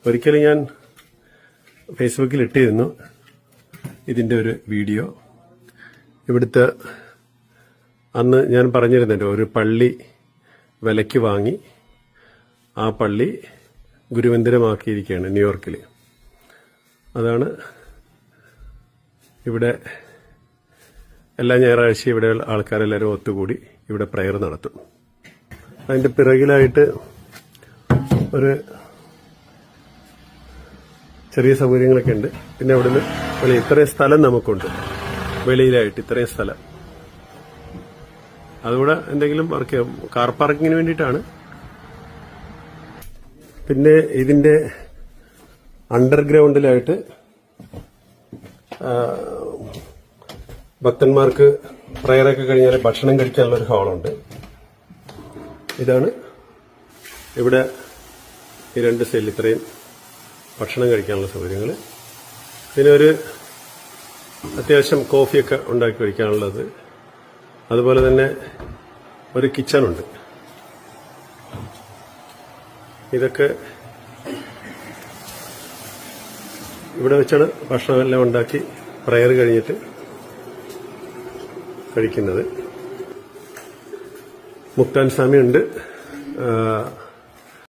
ഒരിക്കലും ഞാൻ ഫേസ്ബുക്കിൽ ഇട്ടിരുന്നു ഇതിന്റെ ഒരു വീഡിയോ. ഇവിടുത്തെ അന്ന് ഞാൻ പറഞ്ഞിരുന്നല്ലോ, ഒരു പള്ളി വിലയ്ക്ക് വാങ്ങി ആ പള്ളി ഗുരുമന്ദിരമാക്കിയിരിക്കുകയാണ് ന്യൂയോർക്കിൽ. അതാണ് ഇവിടെ എല്ലാ ഞായറാഴ്ചയും ഇവിടെ ആൾക്കാരെല്ലാവരും ഒത്തുകൂടി ഇവിടെ പ്രയർ നടത്തും. അതിന്റെ പിറകിലായിട്ട് ഒരു ചെറിയ സൗകര്യങ്ങളൊക്കെ ഉണ്ട്. പിന്നെ അവിടുന്ന് ഇത്രയും സ്ഥലം നമുക്കുണ്ട്, വെളിയിലായിട്ട് ഇത്രയും സ്ഥലം. അതുകൂടെ എന്തെങ്കിലും വർക്ക് കാർ പാർക്കിങ്ങിന് വേണ്ടിയിട്ടാണ്. പിന്നെ ഇതിന്റെ അണ്ടർഗ്രൗണ്ടിലായിട്ട് ഭക്തന്മാർക്ക് പ്രയറൊക്കെ കഴിഞ്ഞാൽ ഭക്ഷണം കഴിക്കാനുള്ള ഒരു ഹാളുണ്ട്. ഇതാണ് ഇവിടെ ഈ രണ്ട് സൈഡിൽ ഇത്രയും ഭക്ഷണം കഴിക്കാനുള്ള സൗകര്യങ്ങൾ. പിന്നെ ഒരു അത്യാവശ്യം കോഫിയൊക്കെ ഉണ്ടാക്കി കഴിക്കാനുള്ളത്. അതുപോലെ തന്നെ ഒരു കിച്ചണുണ്ട്. ഇതൊക്കെ ഇവിടെ വെച്ചാണ് ഭക്ഷണമെല്ലാം ഉണ്ടാക്കി പ്രയർ കഴിഞ്ഞിട്ട് കഴിക്കുന്നത്. മുക്താൻ സ്വാമി ഉണ്ട്.